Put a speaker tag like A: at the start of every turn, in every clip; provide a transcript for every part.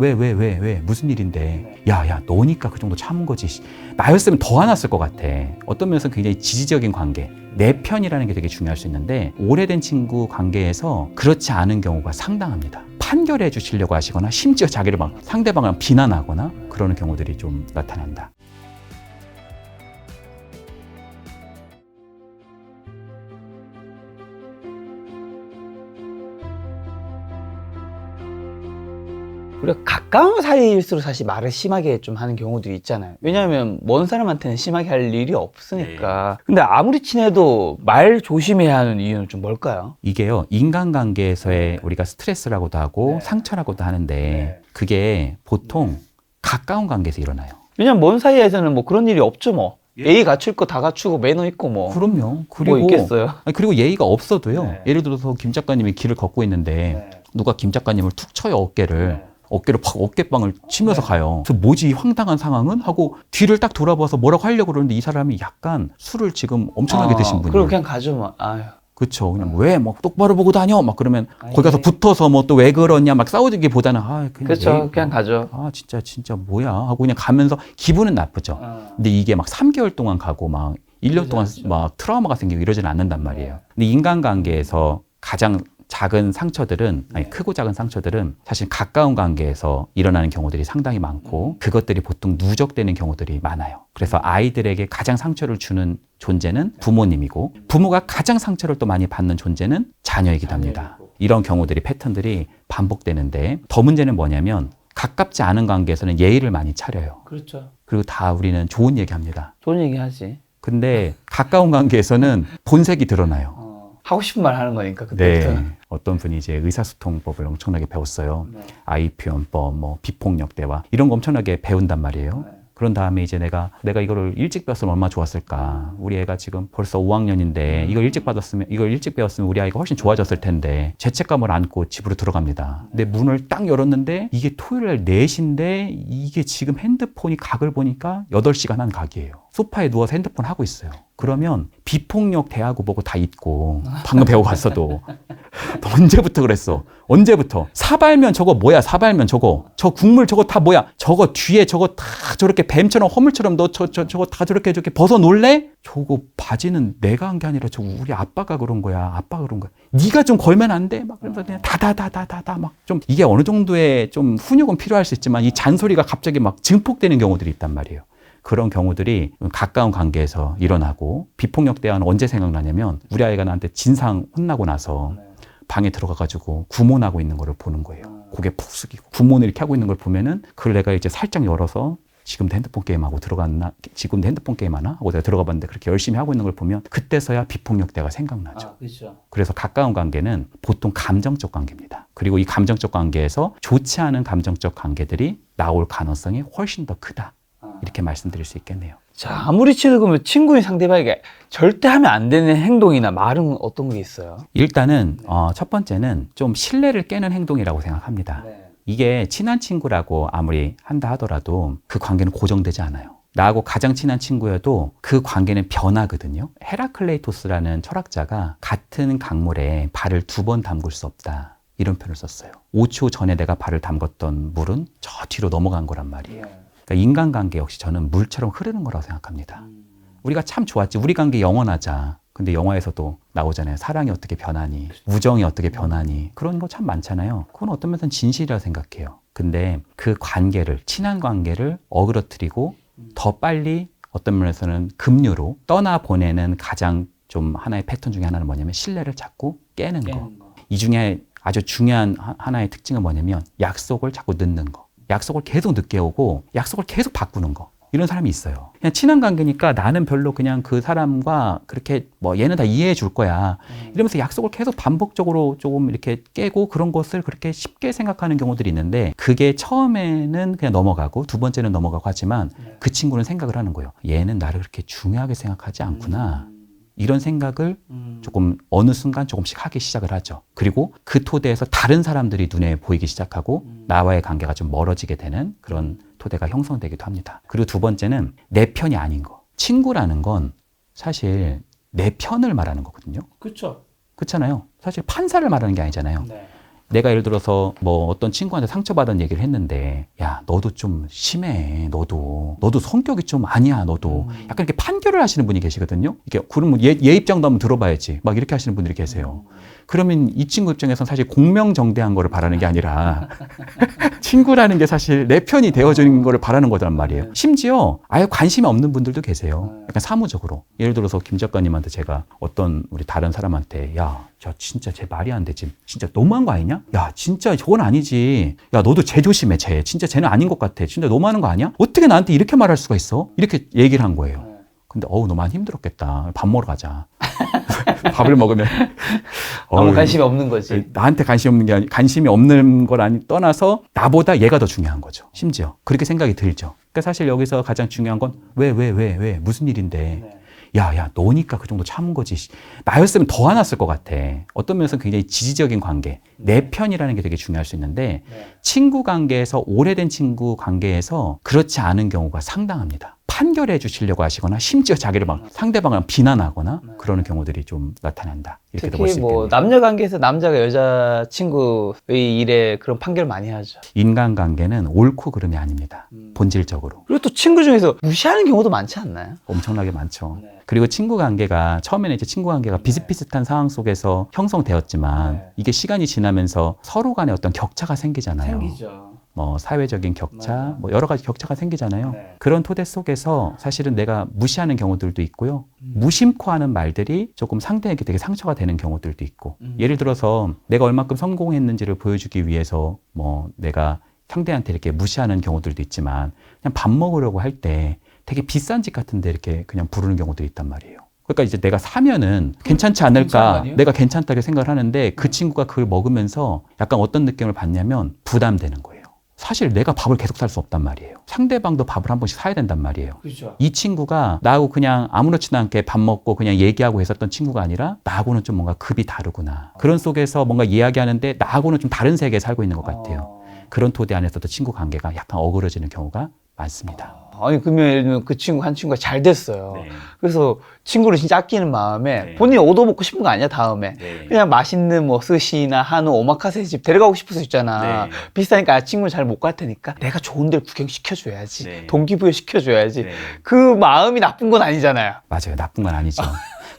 A: 왜 무슨 일인데 야 너니까 그 정도 참은 거지 나였으면 더 화났을 것 같아. 어떤 면에서 굉장히 지지적인 관계 내 편이라는 게 되게 중요할 수 있는데 오래된 친구 관계에서 그렇지 않은 경우가 상당합니다. 판결해 주시려고 하시거나 심지어 자기를 막 상대방을 비난하거나 그러는 경우들이 좀 나타난다.
B: 우리가 가까운 사이일수록 사실 말을 심하게 좀 하는 경우도 있잖아요. 왜냐하면 먼 사람한테는 심하게 할 일이 없으니까. 근데 아무리 친해도 말 조심해야 하는 이유는 좀 뭘까요?
A: 이게요, 인간관계에서의 우리가 스트레스라고도 하고 상처라고도 하는데 그게 보통 가까운 관계에서 일어나요.
B: 왜냐면 먼 사이에서는 뭐 그런 일이 없죠 뭐. 예의 갖출 거 다 갖추고 매너 있고 뭐.
A: 그럼요.
B: 뭐 있겠어요?
A: 그리고 예의가 없어도요. 예를 들어서 김 작가님이 길을 걷고 있는데 누가 김 작가님을 툭 쳐요, 어깨를 팍 어깨빵을 치면서 가요. 그래서 뭐지 이 황당한 상황은? 하고 뒤를 딱 돌아봐서 뭐라고 하려고 그러는데 이 사람이 약간 술을 지금 엄청나게 드신 분이에요.
B: 그럼 그냥 가죠 뭐. 아유.
A: 그렇죠. 그냥 왜 뭐 똑바로 보고 다녀? 막 그러면 거기 가서 붙어서 뭐 또 왜 그러냐 막 싸우기보다는 그냥
B: 그렇죠. 그냥 가죠.
A: 진짜 뭐야 하고 그냥 가면서 기분은 나쁘죠. 근데 이게 막 3개월 동안 가고 막 1년 동안 막 트라우마가 생기고 이러지는 않는단 말이에요. 근데 인간관계에서 가장 작은 상처들은 크고 작은 상처들은 사실 가까운 관계에서 일어나는 경우들이 상당히 많고 그것들이 보통 누적되는 경우들이 많아요. 그래서 아이들에게 가장 상처를 주는 존재는 부모님이고 부모가 가장 상처를 또 많이 받는 존재는 자녀이기도 합니다. 이런 경우들이 패턴들이 반복되는데 더 문제는 뭐냐면 가깝지 않은 관계에서는 예의를 많이 차려요.
B: 그렇죠.
A: 그리고 다 우리는 좋은 얘기합니다.
B: 좋은 얘기 하지.
A: 근데 가까운 관계에서는 본색이 드러나요.
B: 하고 싶은 말 하는 거니까 그때부터는.
A: 네. 어떤 분이 이제 의사소통법을 엄청나게 배웠어요. 아이 표현법, 뭐 비폭력 대화 이런 거 엄청나게 배운단 말이에요. 그런 다음에 이제 내가 이거를 일찍 배웠으면 얼마나 좋았을까. 우리 애가 지금 벌써 5학년인데 이걸 일찍 배웠으면 우리 아이가 훨씬 좋아졌을 텐데 죄책감을 안고 집으로 들어갑니다. 근데 문을 딱 열었는데 이게 토요일 날 4시인데 이게 지금 핸드폰이 각을 보니까 8시간 한 각이에요. 소파에 누워서 핸드폰 하고 있어요. 그러면 비폭력 대하고 보고 다 잊고 방금 배워갔어도 너 언제부터 그랬어? 언제부터? 사발면 저거 뭐야? 사발면 저거 저 국물 저거 다 뭐야? 저거 뒤에 저거 다 저렇게 뱀처럼 허물처럼 너 저거 다 저렇게 벗어 놀래? 저거 바지는 내가 한 게 아니라 저거 우리 아빠가 그런 거야. 아빠가 그런 거야. 네가 좀 걸면 안 돼? 막 그러면서 그냥 다다다다다다 막 좀 이게 어느 정도의 좀 훈육은 필요할 수 있지만 이 잔소리가 갑자기 막 증폭되는 경우들이 있단 말이에요. 그런 경우들이 가까운 관계에서 일어나고 비폭력 대화는 언제 생각나냐면 우리 아이가 나한테 진상 혼나고 나서 방에 들어가가지고 구몬하고 있는 거를 보는 거예요. 고개 푹 숙이고 구몬을 이렇게 하고 있는 걸 보면은 그걸 내가 이제 살짝 열어서 지금도 핸드폰 게임하고 들어갔나? 지금도 핸드폰 게임 하나? 하고 내가 들어가 봤는데 그렇게 열심히 하고 있는 걸 보면 그때서야 비폭력 대화가 생각나죠.
B: 그렇죠.
A: 그래서 가까운 관계는 보통 감정적 관계입니다. 그리고 이 감정적 관계에서 좋지 않은 감정적 관계들이 나올 가능성이 훨씬 더 크다. 이렇게 말씀드릴 수 있겠네요.
B: 자, 아무리 친구면 친구인 상대방에게 절대 하면 안 되는 행동이나 말은 어떤 게 있어요?
A: 일단은 첫 번째는 좀 신뢰를 깨는 행동이라고 생각합니다. 이게 친한 친구라고 아무리 한다 하더라도 그 관계는 고정되지 않아요. 나하고 가장 친한 친구여도 그 관계는 변하거든요. 헤라클레이토스라는 철학자가 같은 강물에 발을 2번 담글 수 없다. 이런 표현을 썼어요. 5초 전에 내가 발을 담궜던 물은 저 뒤로 넘어간 거란 말이에요. 그러니까 인간관계 역시 저는 물처럼 흐르는 거라고 생각합니다. 우리가 참 좋았지. 우리 관계 영원하자. 근데 영화에서도 나오잖아요. 사랑이 어떻게 변하니, 우정이 어떻게 변하니, 그런 거 참 많잖아요. 그건 어떤 면에서는 진실이라고 생각해요. 근데 그 관계를, 친한 관계를 어그러뜨리고 더 빨리 어떤 면에서는 급류로 떠나보내는 가장 좀 하나의 패턴 중에 하나는 뭐냐면 신뢰를 자꾸 깨는 거. 이 중에 아주 중요한 하나의 특징은 뭐냐면 약속을 자꾸 늦는 거. 약속을 계속 늦게 오고 약속을 계속 바꾸는 거. 이런 사람이 있어요. 그냥 친한 관계니까 나는 별로 그냥 그 사람과 그렇게 뭐 얘는 다 이해해 줄 거야. 이러면서 약속을 계속 반복적으로 조금 이렇게 깨고 그런 것을 그렇게 쉽게 생각하는 경우들이 있는데 그게 처음에는 그냥 넘어가고 두 번째는 넘어가고 하지만 그 친구는 생각을 하는 거예요. 얘는 나를 그렇게 중요하게 생각하지 않구나. 이런 생각을 조금 어느 순간 조금씩 하기 시작을 하죠. 그리고 그 토대에서 다른 사람들이 눈에 보이기 시작하고 나와의 관계가 좀 멀어지게 되는 그런 토대가 형성되기도 합니다. 그리고 두 번째는 내 편이 아닌 거. 친구라는 건 사실 내 편을 말하는 거거든요.
B: 그렇죠.
A: 그렇잖아요. 사실 판사를 말하는 게 아니잖아요. 내가 예를 들어서 뭐 어떤 친구한테 상처받은 얘기를 했는데 야 너도 좀 심해 너도 성격이 좀 아니야 너도 약간 이렇게 판결을 하시는 분이 계시거든요. 이게 그러면 얘 입장도 한번 들어봐야지 막 이렇게 하시는 분들이 계세요. 그러면 이 친구 입장에서는 사실 공명정대한 거를 바라는 게 아니라 친구라는 게 사실 내 편이 되어주는 거를 바라는 거란 말이에요. 심지어 아예 관심이 없는 분들도 계세요. 약간 사무적으로. 예를 들어서 김 작가님한테 제가 어떤 우리 다른 사람한테 야 진짜 쟤 말이 안 되지. 진짜 너무한 거 아니냐? 야 진짜 저건 아니지. 야 너도 쟤 조심해 쟤. 진짜 쟤는 아닌 것 같아. 진짜 너무하는 거 아니야? 어떻게 나한테 이렇게 말할 수가 있어? 이렇게 얘기를 한 거예요. 근데 너 많이 힘들었겠다. 밥 먹으러 가자. 밥을 먹으면
B: 아무 관심이 없는 거지.
A: 나한테 관심이 없는 걸 떠나서 나보다 얘가 더 중요한 거죠. 심지어 그렇게 생각이 들죠. 그러니까 사실 여기서 가장 중요한 건 왜 무슨 일인데? 야 너니까 그 정도 참은 거지. 나였으면 더 화났을 것 같아. 어떤 면에서는 굉장히 지지적인 관계, 내 편이라는 게 되게 중요할 수 있는데 친구 관계에서 오래된 친구 관계에서 그렇지 않은 경우가 상당합니다. 판결해 주시려고 하시거나 심지어 자기를 막 상대방을 비난하거나 그러는 경우들이 좀 나타난다. 이렇게도 볼 수
B: 특히
A: 있겠네요.
B: 뭐 남녀 관계에서 남자가 여자 친구의 일에 그런 판결 많이 하죠.
A: 인간관계는 옳고 그름이 아닙니다. 본질적으로.
B: 그리고 또 친구 중에서 무시하는 경우도 많지 않나요?
A: 엄청나게 많죠. 그리고 친구 관계가 처음에는 이제 친구 관계가 비슷비슷한 상황 속에서 형성되었지만 이게 시간이 지나면서 서로 간에 어떤 격차가 생기잖아요. 뭐 사회적인 격차, 뭐 여러 가지 격차가 생기잖아요. 그런 토대 속에서 사실은 내가 무시하는 경우들도 있고요. 무심코 하는 말들이 조금 상대에게 되게 상처가 되는 경우들도 있고. 예를 들어서 내가 얼만큼 성공했는지를 보여주기 위해서 뭐 내가 상대한테 이렇게 무시하는 경우들도 있지만 그냥 밥 먹으려고 할 때 되게 비싼 집 같은데 이렇게 그냥 부르는 경우도 있단 말이에요. 그러니까 이제 내가 사면은 괜찮지 않을까, 내가 괜찮다고 생각을 하는데 그 친구가 그걸 먹으면서 약간 어떤 느낌을 받냐면 부담되는 거예요. 사실 내가 밥을 계속 살 수 없단 말이에요. 상대방도 밥을 한 번씩 사야 된단 말이에요.
B: 그렇죠.
A: 이 친구가 나하고 그냥 아무렇지도 않게 밥 먹고 그냥 얘기하고 했었던 친구가 아니라 나하고는 좀 뭔가 급이 다르구나. 그런 속에서 뭔가 이야기하는데 나하고는 좀 다른 세계에 살고 있는 것 같아요. 그런 토대 안에서도 친구 관계가 약간 어그러지는 경우가 많습니다.
B: 아니 그러면 예를 들면 그 친구 한 친구가 잘 됐어요.
A: 네.
B: 그래서 친구를 진짜 아끼는 마음에
A: 네.
B: 본인이 얻어먹고 싶은 거 아니야 다음에
A: 네.
B: 그냥 맛있는 뭐 스시나 한우 오마카세 집 데려가고 싶을 수 있잖아.
A: 네.
B: 비싸니까 친구를 잘 못 갈 테니까 내가 좋은 데를 구경시켜줘야지.
A: 네.
B: 동기부여 시켜줘야지.
A: 네.
B: 그 마음이 나쁜 건 아니잖아요.
A: 맞아요. 나쁜 건 아니죠.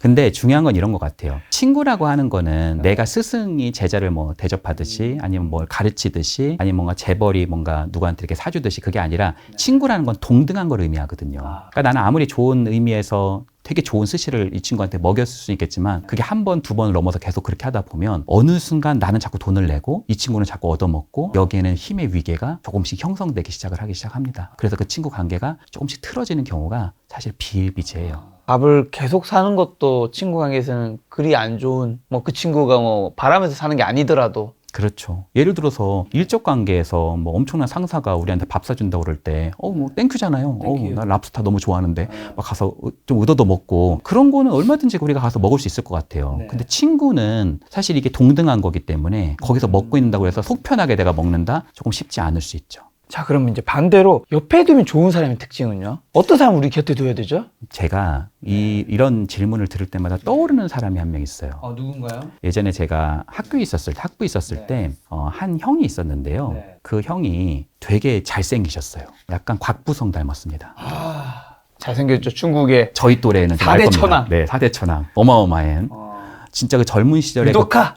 A: 근데 중요한 건 이런 것 같아요. 친구라고 하는 거는 내가 스승이 제자를 뭐 대접하듯이 아니면 뭘 가르치듯이 아니면 뭔가 재벌이 뭔가 누구한테 이렇게 사주듯이 그게 아니라 친구라는 건 동등한 걸 의미하거든요. 그러니까 나는 아무리 좋은 의미에서 되게 좋은 스시를 이 친구한테 먹였을 수 있겠지만 그게 한 번, 두 번을 넘어서 계속 그렇게 하다 보면 어느 순간 나는 자꾸 돈을 내고 이 친구는 자꾸 얻어먹고 여기에는 힘의 위계가 조금씩 형성되기 하기 시작합니다. 그래서 그 친구 관계가 조금씩 틀어지는 경우가 사실 비일비재해요.
B: 밥을 계속 사는 것도 친구 관계에서는 그리 안 좋은 뭐 그 친구가 뭐 바라면서 사는 게 아니더라도
A: 그렇죠. 예를 들어서 일적 관계에서 뭐 엄청난 상사가 우리한테 밥 사준다고 그럴 때, 뭐 땡큐잖아요. 나 랍스타 너무 좋아하는데 막 가서 좀 얻어도 먹고 그런 거는 얼마든지 우리가 가서 먹을 수 있을 것 같아요. 근데 친구는 사실 이게 동등한 거기 때문에 거기서 먹고 있는다고 해서 속 편하게 내가 먹는다? 조금 쉽지 않을 수 있죠.
B: 자, 그러면 이제 반대로 옆에 두면 좋은 사람의 특징은요? 어떤 사람 우리 곁에 둬야 되죠?
A: 제가 이런 질문을 들을 때마다 떠오르는 사람이 한 명 있어요.
B: 누군가요?
A: 예전에 제가 학부에 있었을 때 한 형이 있었는데요.
B: 네.
A: 그 형이 되게 잘생기셨어요. 약간 곽부성 닮았습니다.
B: 잘생겼죠, 중국에.
A: 저희 또래는 좀 알
B: 4대
A: 겁니다.
B: 천왕.
A: 네, 4대 천왕. 어마어마한. 진짜 그 젊은 시절에
B: 유독하!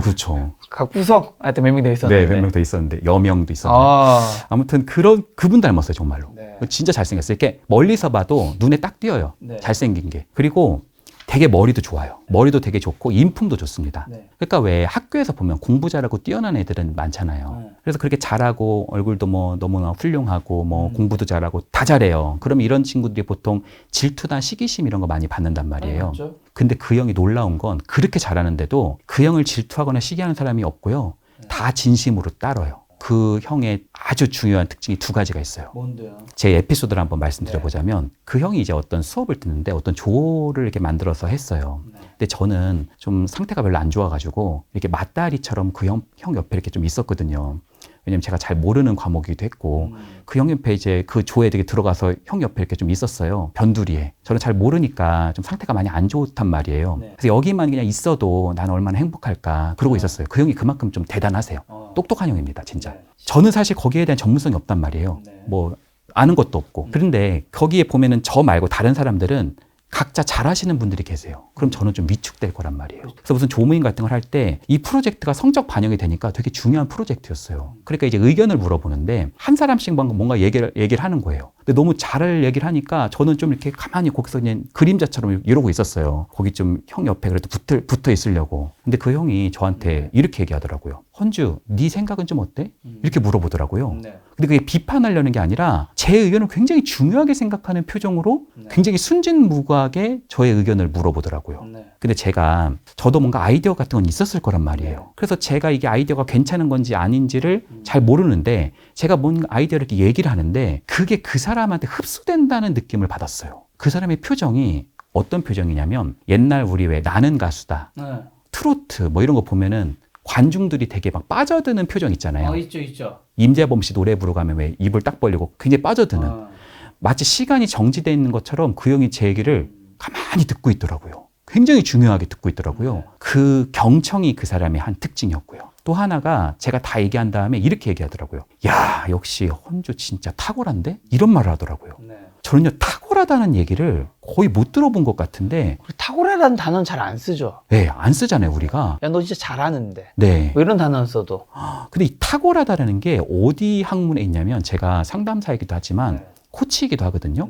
A: 그렇죠.
B: 각부성! 하여튼 몇 명 돼
A: 네,
B: 있었는데.
A: 몇 명 더 있었는데, 여명도 있었는데. 아무튼 그분 닮았어요, 정말로.
B: 네.
A: 진짜 잘생겼어요. 이렇게 멀리서 봐도 눈에 딱 띄어요.
B: 네.
A: 잘생긴 게. 그리고 되게 머리도 좋아요. 머리도 되게 좋고 인품도 좋습니다.
B: 네.
A: 그러니까 왜 학교에서 보면 공부 잘하고 뛰어난 애들은 많잖아요. 그래서 그렇게 잘하고 얼굴도 뭐 너무나 훌륭하고 뭐 공부도 잘하고 다 잘해요. 그러면 이런 친구들이 보통 질투나 시기심 이런 거 많이 받는단 말이에요.
B: 그렇죠.
A: 근데 그 형이 놀라운 건 그렇게 잘하는데도 그 형을 질투하거나 시기하는 사람이 없고요. 다 진심으로 따라요. 그 형의 아주 중요한 특징이 두 가지가 있어요.
B: 뭔데요?
A: 제 에피소드를 한번 말씀드려보자면 그 형이 이제 어떤 수업을 듣는데 어떤 조를 이렇게 만들어서 했어요. 근데 저는 좀 상태가 별로 안 좋아가지고 이렇게 맞다리처럼 그 형 옆에 이렇게 좀 있었거든요. 왜냐면 제가 잘 모르는 과목이기도 했고 그 형 옆에 이제 그 조에 되게 들어가서 형 옆에 이렇게 좀 있었어요. 변두리에. 저는 잘 모르니까 좀 상태가 많이 안 좋단 말이에요.
B: 네.
A: 그래서 여기만 그냥 있어도 난 얼마나 행복할까 그러고 있었어요. 그 형이 그만큼 좀 대단하세요. 똑똑한 형입니다, 진짜.
B: 네.
A: 저는 사실 거기에 대한 전문성이 없단 말이에요.
B: 네.
A: 뭐 아는 것도 없고. 그런데 거기에 보면은 저 말고 다른 사람들은 각자 잘하시는 분들이 계세요. 그럼 저는 좀 위축될 거란 말이에요. 그래서 무슨 조모임 같은 걸 할 때 이 프로젝트가 성적 반영이 되니까 되게 중요한 프로젝트였어요. 그러니까 이제 의견을 물어보는데 한 사람씩 뭔가 얘기를 하는 거예요. 근데 너무 잘 얘기를 하니까 저는 좀 이렇게 가만히 거기서 그냥 그림자처럼 이러고 있었어요. 거기 좀 형 옆에 그래도 붙어 있으려고. 근데 그 형이 저한테 이렇게 얘기하더라고요. 헌주, 네 생각은 좀 어때? 이렇게 물어보더라고요.
B: 네.
A: 근데 그게 비판하려는 게 아니라 제 의견을 굉장히 중요하게 생각하는 표정으로 굉장히 순진무구하게 저의 의견을 물어보더라고요.
B: 네.
A: 근데 저도 뭔가 아이디어 같은 건 있었을 거란 말이에요. 그래서 제가 이게 아이디어가 괜찮은 건지 아닌지를 잘 모르는데 제가 뭔 아이디어를 이렇게 얘기를 하는데 그게 그 사람한테 흡수된다는 느낌을 받았어요. 그 사람의 표정이 어떤 표정이냐면 옛날 우리 왜 나는 가수다,
B: 네.
A: 트로트 뭐 이런 거 보면은 관중들이 되게 막 빠져드는 표정 있잖아요.
B: 있죠.
A: 임재범 씨 노래 부르고 가면 왜 입을 딱 벌리고 굉장히 빠져드는 마치 시간이 정지되어 있는 것처럼 그 형이 제 얘기를 가만히 듣고 있더라고요. 굉장히 중요하게 듣고 있더라고요. 그 경청이 그 사람의 한 특징이었고요. 또 하나가 제가 다 얘기한 다음에 이렇게 얘기하더라고요. 야, 역시 헌주 진짜 탁월한데? 이런 말을 하더라고요. 저는요, 탁월하다는 얘기를 거의 못 들어본 것 같은데.
B: 탁월하다는 단어는 잘 안 쓰죠.
A: 네, 안 쓰잖아요, 우리가.
B: 야, 너 진짜 잘하는데.
A: 네.
B: 뭐 이런 단어는 써도.
A: 근데 이 탁월하다는 게 어디 학문에 있냐면 제가 상담사이기도 하지만 코치이기도 하거든요.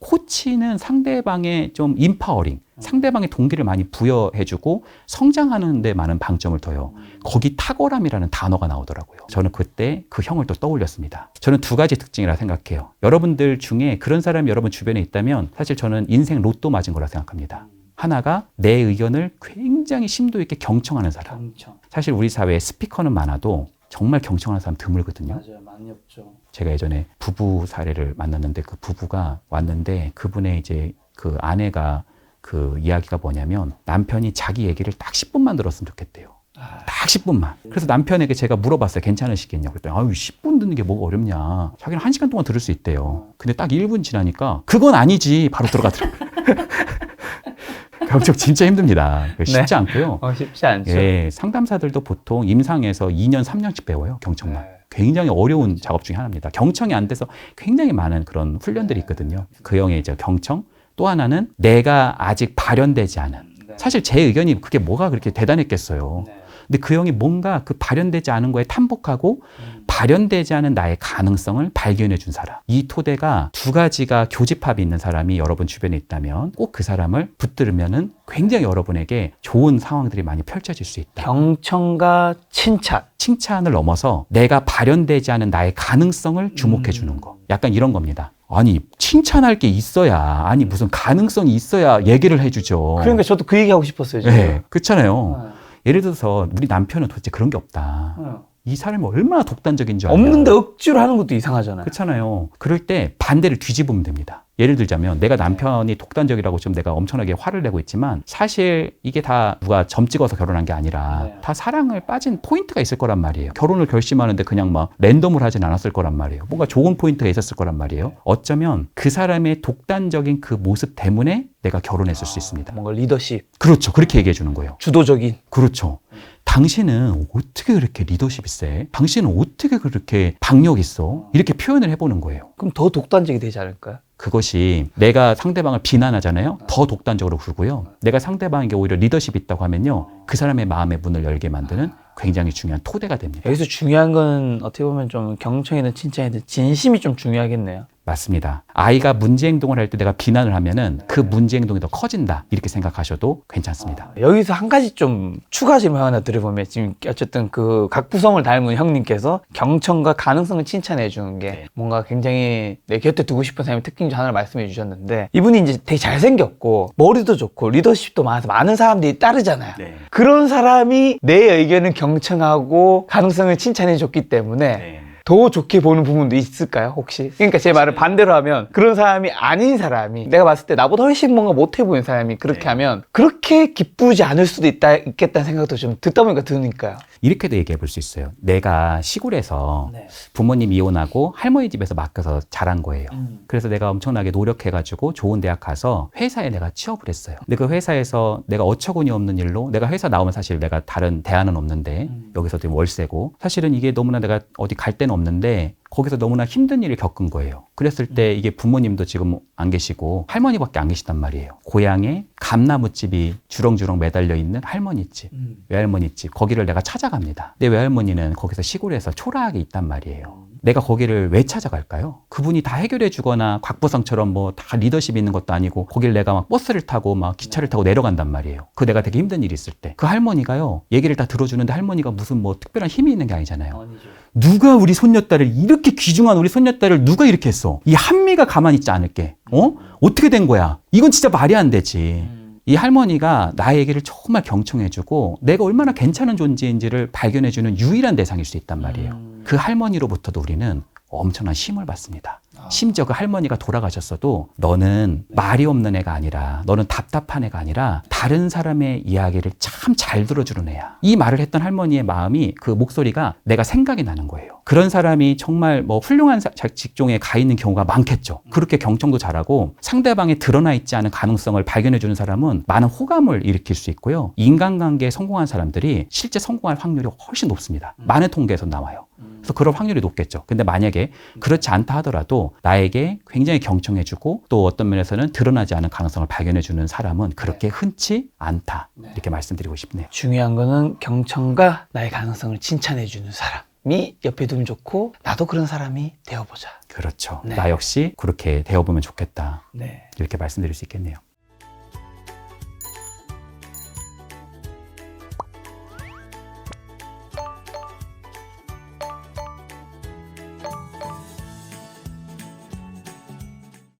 A: 코치는 상대방의 좀 인파워링, 상대방의 동기를 많이 부여해주고 성장하는 데 많은 방점을 둬요. 거기 탁월함이라는 단어가 나오더라고요. 저는 그때 그 형을 또 떠올렸습니다. 저는 두 가지 특징이라 생각해요. 여러분들 중에 그런 사람이 여러분 주변에 있다면 사실 저는 인생 로또 맞은 거라 생각합니다. 하나가 내 의견을 굉장히 심도 있게 경청하는 사람. 사실 우리 사회에 스피커는 많아도 정말 경청하는 사람 드물거든요.
B: 맞아요. 많이 없죠.
A: 제가 예전에 부부 사례를 만났는데 그 부부가 왔는데 그분의 이제 그 아내가 그 이야기가 뭐냐면 남편이 자기 얘기를 딱 10분만 들었으면 좋겠대요. 딱 10분만. 그래서 남편에게 제가 물어봤어요. 괜찮으시겠냐고. 그랬더니 아유 10분 듣는 게 뭐가 어렵냐. 자기는 1시간 동안 들을 수 있대요. 근데 딱 1분 지나니까 그건 아니지. 바로 들어가더라고요. 경청 진짜 힘듭니다. 쉽지 않고요.
B: 쉽지 않죠.
A: 예, 상담사들도 보통 임상에서 2년, 3년씩 배워요. 경청만. 굉장히 어려운 작업 중에 하나입니다. 경청이 안 돼서 굉장히 많은 그런 훈련들이 있거든요. 그 형의 이제 경청. 또 하나는 내가 아직 발현되지 않은. 사실 제 의견이 그게 뭐가 그렇게 대단했겠어요. 근데 그 형이 뭔가 그 발현되지 않은 거에 탐복하고 발현되지 않은 나의 가능성을 발견해 준 사람. 이 토대가 두 가지가 교집합이 있는 사람이 여러분 주변에 있다면 꼭 그 사람을 붙들으면은 굉장히 여러분에게 좋은 상황들이 많이 펼쳐질 수 있다.
B: 경청과 칭찬.
A: 칭찬을 넘어서 내가 발현되지 않은 나의 가능성을 주목해 주는 거. 약간 이런 겁니다. 아니 칭찬할 게 있어야 아니 무슨 가능성이 있어야 얘기를 해주죠.
B: 그러니까 저도 그 얘기하고 싶었어요. 지금.
A: 네, 그렇잖아요. 예를 들어서 우리 남편은 도대체 그런 게 없다. 이 사람이 얼마나 독단적인 줄 알아요.
B: 없는데 억지로 하는 것도 이상하잖아요.
A: 그렇잖아요. 그럴 때 반대를 뒤집으면 됩니다. 예를 들자면 내가 남편이 독단적이라고 좀 내가 엄청나게 화를 내고 있지만 사실 이게 다 누가 점 찍어서 결혼한 게 아니라 다 사랑을 빠진 포인트가 있을 거란 말이에요. 결혼을 결심하는데 그냥 막 랜덤으로 하진 않았을 거란 말이에요. 뭔가 좋은 포인트가 있었을 거란 말이에요. 어쩌면 그 사람의 독단적인 그 모습 때문에 내가 결혼했을 수 있습니다.
B: 뭔가 리더십.
A: 그렇죠. 그렇게 얘기해 주는 거예요.
B: 주도적인.
A: 그렇죠. 당신은 어떻게 그렇게 리더십이 세? 당신은 어떻게 그렇게 박력 있어? 이렇게 표현을 해보는 거예요.
B: 그럼 더 독단적이 되지 않을까요?
A: 그것이 내가 상대방을 비난하잖아요. 더 독단적으로 굴고요. 내가 상대방에게 오히려 리더십이 있다고 하면요. 그 사람의 마음의 문을 열게 만드는 굉장히 중요한 토대가 됩니다.
B: 여기서 중요한 건 어떻게 보면 좀 경청이든 칭찬이든 진심이 좀 중요하겠네요.
A: 맞습니다. 아이가 문제 행동을 할 때 내가 비난을 하면은 그 문제 행동이 더 커진다. 이렇게 생각하셔도 괜찮습니다.
B: 여기서 한 가지 좀 추가 질문 하나 드려보면 지금 어쨌든 그 각 구성을 닮은 형님께서 경청과 가능성을 칭찬해 주는 게 뭔가 굉장히 내 곁에 두고 싶은 사람의 특징 중 하나를 말씀해 주셨는데 이분이 이제 되게 잘생겼고 머리도 좋고 리더십도 많아서 많은 사람들이 따르잖아요. 그런 사람이 내 의견을 경청하고 가능성을 칭찬해 줬기 때문에 더 좋게 보는 부분도 있을까요, 혹시? 그러니까 제 말을 반대로 하면 그런 사람이 아닌 사람이 내가 봤을 때 나보다 훨씬 뭔가 못해 보이는 사람이 그렇게 하면 그렇게 기쁘지 않을 수도 있겠다는 생각도 좀 듣다 보니까 드니까요.
A: 이렇게도 얘기해 볼 수 있어요. 내가 시골에서 부모님 이혼하고 할머니 집에서 맡겨서 자란 거예요. 그래서 내가 엄청나게 노력해가지고 좋은 대학 가서 회사에 내가 취업을 했어요. 근데 그 회사에서 내가 어처구니 없는 일로 내가 회사 나오면 사실 내가 다른 대안은 없는데 여기서 지금 월세고 사실은 이게 너무나 내가 어디 갈 데는 없는데 거기서 너무나 힘든 일을 겪은 거예요. 그랬을 때 이게 부모님도 지금 안 계시고 할머니밖에 안 계시단 말이에요. 고향에 감나무집이 주렁주렁 매달려 있는 할머니 집, 외할머니 집, 거기를 내가 찾아갑니다. 내 외할머니는 거기서 시골에서 초라하게 있단 말이에요. 내가 거기를 왜 찾아갈까요? 그분이 다 해결해 주거나 곽보성처럼 뭐 다 리더십 있는 것도 아니고 거길 내가 막 버스를 타고 막 기차를 타고 내려간단 말이에요. 그 내가 되게 힘든 일이 있을 때. 그 할머니가요, 얘기를 다 들어주는데 할머니가 무슨 뭐 특별한 힘이 있는 게 아니잖아요. 누가 우리 손녀딸을 이렇게 귀중한 우리 손녀딸을 누가 이렇게 했어? 이 한미가 가만히 있지 않을게. 어떻게 된 거야? 이건 진짜 말이 안 되지. 이 할머니가 나의 얘기를 정말 경청해주고 내가 얼마나 괜찮은 존재인지를 발견해주는 유일한 대상일 수 있단 말이에요. 그 할머니로부터도 우리는 엄청난 힘을 받습니다. 심지어 그 할머니가 돌아가셨어도 너는 말이 없는 애가 아니라 너는 답답한 애가 아니라 다른 사람의 이야기를 참 잘 들어주는 애야. 이 말을 했던 할머니의 마음이 그 목소리가 내가 생각이 나는 거예요. 그런 사람이 정말 뭐 훌륭한 직종에 가 있는 경우가 많겠죠. 그렇게 경청도 잘하고 상대방에 드러나 있지 않은 가능성을 발견해 주는 사람은 많은 호감을 일으킬 수 있고요. 인간관계에 성공한 사람들이 실제 성공할 확률이 훨씬 높습니다. 많은 통계에서 나와요. 그래서 그럴 확률이 높겠죠. 근데 만약에 그렇지 않다 하더라도 나에게 굉장히 경청해주고 또 어떤 면에서는 드러나지 않은 가능성을 발견해주는 사람은 그렇게 흔치 않다. 이렇게 말씀드리고 싶네요.
B: 중요한 거는 경청과 나의 가능성을 칭찬해주는 사람이 옆에 두면 좋고 나도 그런 사람이 되어보자.
A: 그렇죠.
B: 네.
A: 나 역시 그렇게 되어보면 좋겠다.
B: 네.
A: 이렇게 말씀드릴 수 있겠네요.